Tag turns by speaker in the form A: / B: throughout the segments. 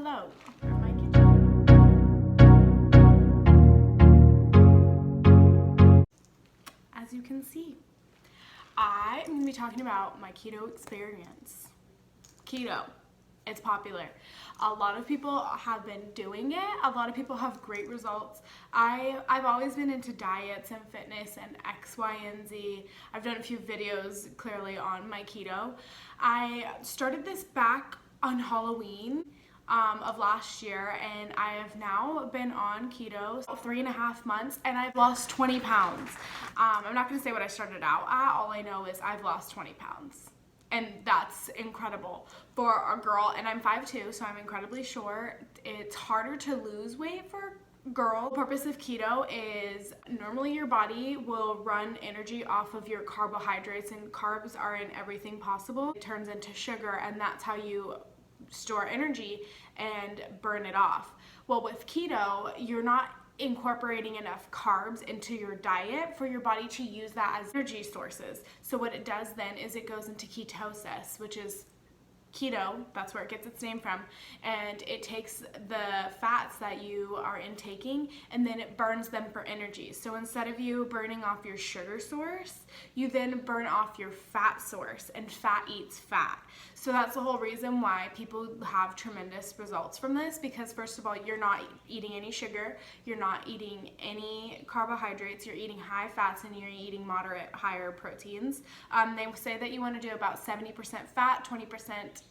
A: hello from my kitchen. As you can see, I'm going to be talking about my keto experience. Keto, it's popular. A lot of people have been doing it. A lot of people have great results. I've always been into diets and fitness and X, Y, and Z. I've done a few videos clearly on my keto. I started this back on Halloween of last year, and I have now been on keto 3.5 months, and I've lost 20 pounds. I'm not going to say what I started out at. All I know is I've lost 20 pounds. And that's incredible for a girl, and I'm 5'2", so I'm incredibly short. It's harder to lose weight for a girl. The purpose of keto is normally your body will run energy off of your carbohydrates, and carbs are in everything possible. It turns into sugar, and that's how you store energy and burn it off. Well, with keto, you're not incorporating enough carbs into your diet for your body to use that as energy sources. So what it does then is it goes into ketosis, which is keto, that's where it gets its name from, and it takes the fats that you are intaking and then it burns them for energy. So instead of you burning off your sugar source, you then burn off your fat source, and fat eats fat. So that's the whole reason why people have tremendous results from this, because first of all, you're not eating any sugar, you're not eating any carbohydrates, you're eating high fats, and you're eating moderate, higher proteins. They say that you want to do about 70% fat, 20%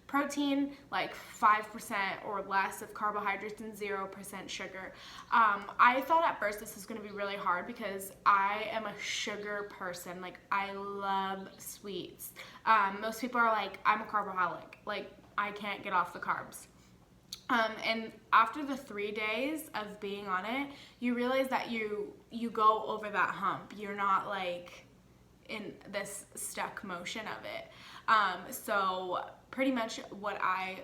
A: protein, like 5% or less of carbohydrates, and 0% sugar. I thought at first this was going to be really hard because I am a sugar person. Like, I love sweets. Most people are like, I'm a carboholic. Like, I can't get off the carbs. And after the 3 days of being on it, you realize that you go over that hump. You're not like in this stuck motion of it. So pretty much what I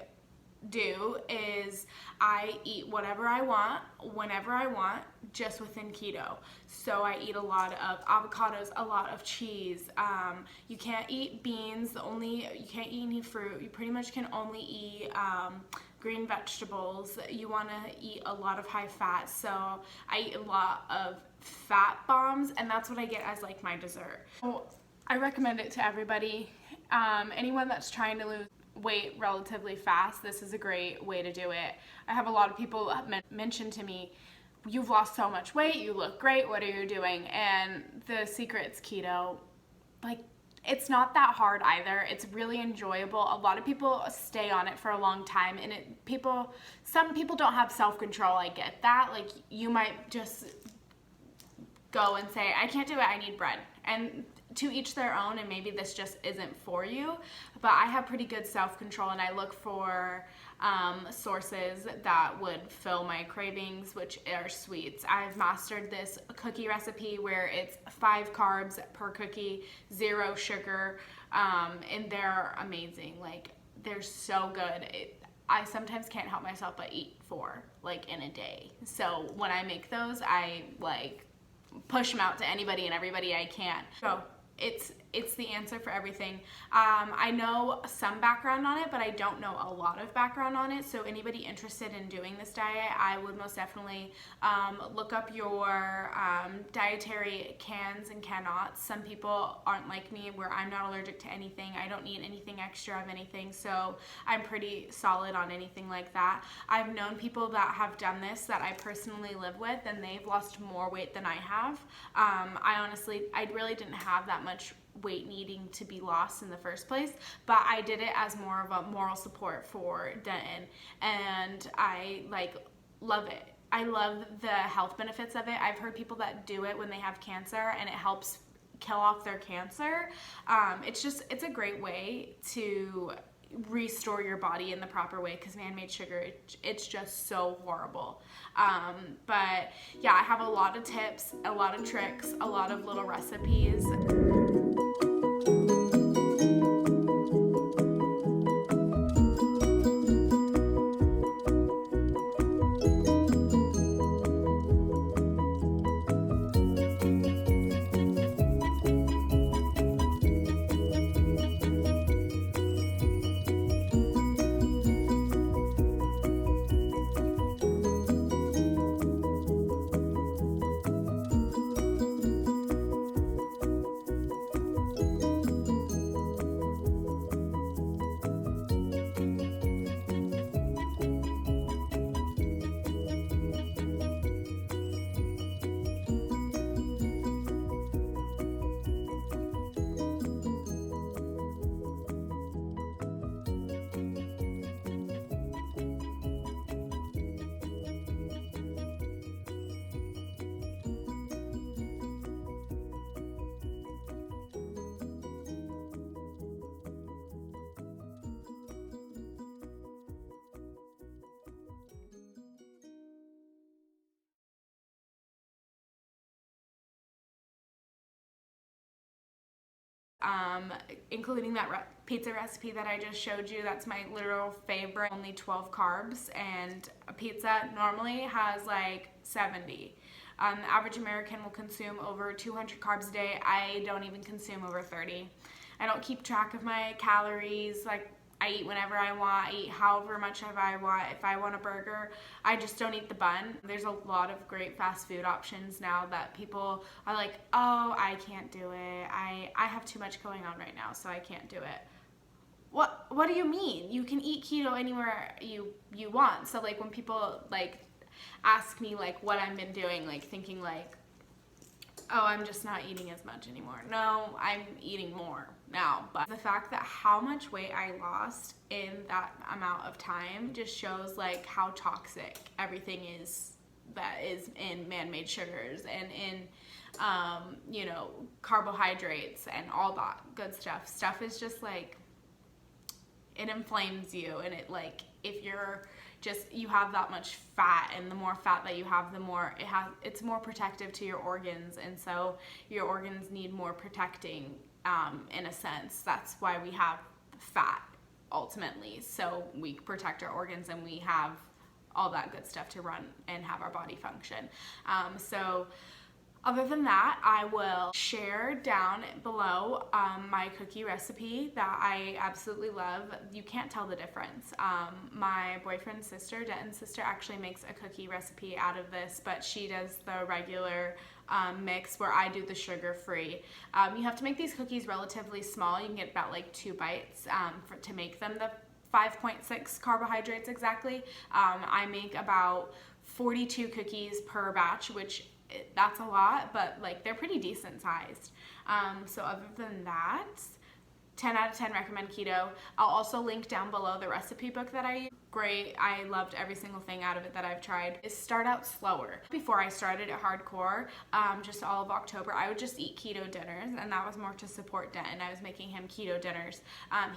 A: do is I eat whatever I want, whenever I want, just within keto. So I eat a lot of avocados, a lot of cheese. You can't eat beans. You can't eat any fruit. You pretty much can only eat green vegetables. You want to eat a lot of high fat. So I eat a lot of fat bombs, and that's what I get as like my dessert. So I recommend it to everybody. Anyone that's trying to lose weight relatively fast, this is a great way to do it. I have a lot of people mention to me, you've lost so much weight, you look great, what are you doing? And the secret's keto. Like, it's not that hard either. It's really enjoyable. A lot of people stay on it for a long time, and some people don't have self-control. I get that. Like, you might just go and say, I can't do it, I need bread. And to each their own, and maybe this just isn't for you, but I have pretty good self-control, and I look for sources that would fill my cravings, which are sweets. I've mastered this cookie recipe where it's 5 carbs per cookie, 0 sugar, and they're amazing. Like, they're so good. I sometimes can't help myself but eat 4, like, in a day. So when I make those, I like push them out to anybody and everybody I can. So it's the answer for everything. I know some background on it, but I don't know a lot of background on it. So anybody interested in doing this diet, I would most definitely look up your dietary cans and cannots. Some people aren't like me, where I'm not allergic to anything. I don't need anything extra of anything, so I'm pretty solid on anything like that. I've known people that have done this that I personally live with, and they've lost more weight than I have. I really didn't have that much weight needing to be lost in the first place, but I did it as more of a moral support for Denton, and I love it. I love the health benefits of it. I've heard people that do it when they have cancer, and it helps kill off their cancer. It's a great way to restore your body in the proper way, because man-made sugar, it's just so horrible. But yeah, I have a lot of tips, a lot of tricks, a lot of little recipes. including that pizza recipe that I just showed you. That's my literal favorite. Only 12 carbs, and a pizza normally has like 70. The average American will consume over 200 carbs a day. I don't even consume over 30. I don't keep track of my calories. Like, I eat whenever I want. I eat however much I want. If I want a burger, I just don't eat the bun. There's a lot of great fast food options now that people are like, oh, I can't do it. I have too much going on right now, so I can't do it. What do you mean? You can eat keto anywhere you want. So like when people like ask me like what I've been doing, like thinking like, oh, I'm just not eating as much anymore. No, I'm eating more now. But the fact that how much weight I lost in that amount of time just shows like how toxic everything is that is in man-made sugars and in you know, carbohydrates and all that good stuff. Stuff is just like, it inflames you, and it like, if you're just, you have that much fat, and the more fat that you have, the more it's more protective to your organs, and so your organs need more protecting in a sense. That's why we have fat ultimately, so we protect our organs and we have all that good stuff to run and have our body function. So other than that, I will share down below my cookie recipe that I absolutely love. You can't tell the difference. My boyfriend's sister, Denton's sister, actually makes a cookie recipe out of this, but she does the regular mix where I do the sugar-free. You have to make these cookies relatively small. You can get about like 2 bites to make them the 5.6 carbohydrates exactly. I make about 42 cookies per batch, which that's a lot, but like they're pretty decent sized. So other than that, 10 out of 10 recommend keto. I'll also link down below the recipe book that I use. Great. I loved every single thing out of it that I've tried. Is start out slower. Before I started at hardcore, just all of October, I would just eat keto dinners, and that was more to support Denton. I was making him keto dinners.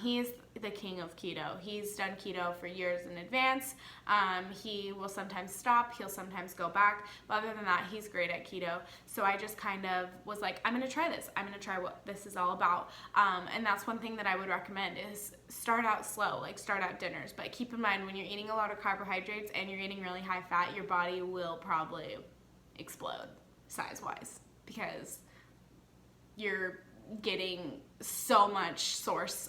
A: He is the king of keto. He's done keto for years in advance. He will sometimes stop, he'll sometimes go back, but other than that, he's great at keto. So I just kind of was like, I'm gonna try this. I'm gonna try what this is all about. And that's one thing that I would recommend is start out slow, like start out dinners, but keep in mind when you're eating a lot of carbohydrates and you're eating really high fat, your body will probably explode size-wise because you're getting so much source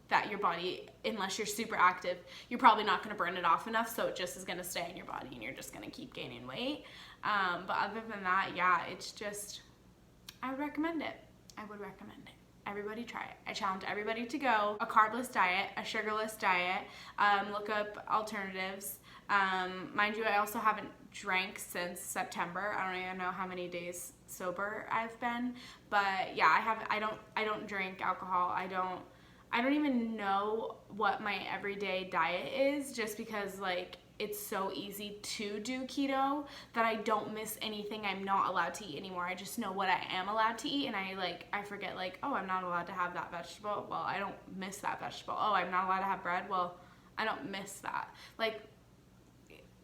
A: that your body, unless you're super active, you're probably not going to burn it off enough, so it just is going to stay in your body and you're just going to keep gaining weight. But other than that, yeah, it's just, I would recommend it. I would recommend it. Everybody try it. I challenge everybody to go a carbless diet, a sugarless diet, look up alternatives. Mind you, I also haven't drank since September. I don't even know how many days sober I've been, but yeah, I don't drink alcohol. I don't even know what my everyday diet is, just because like it's so easy to do keto that I don't miss anything I'm not allowed to eat anymore. I just know what I am allowed to eat, and I forget like, oh, I'm not allowed to have that vegetable. Well, I don't miss that vegetable. Oh, I'm not allowed to have bread. Well, I don't miss that. Like,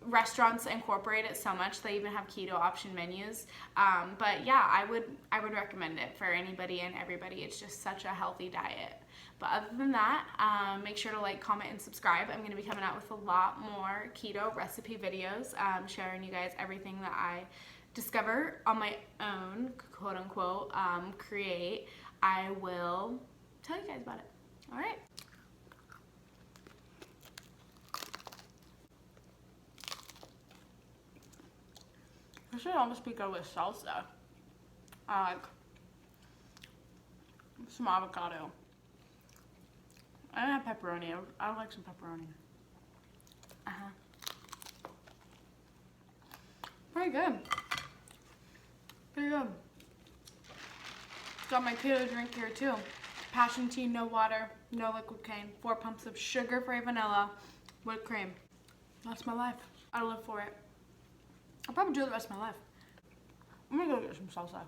A: restaurants incorporate it so much, they even have keto option menus. But yeah, I would recommend it for anybody and everybody. It's just such a healthy diet. But other than that, make sure to like, comment, and subscribe. I'm going to be coming out with a lot more keto recipe videos, sharing you guys everything that I discover on my own, quote unquote, create. I will tell you guys about it. All right. This should almost be good with salsa. I like some avocado. I don't have pepperoni. I would like some pepperoni. Pretty good. Pretty good. Got my keto drink here too. Passion tea, no water, no liquid cane, 4 pumps of sugar-free vanilla, whipped cream. That's my life. I live for it. I'll probably do it the rest of my life. I'm gonna go get some salsa.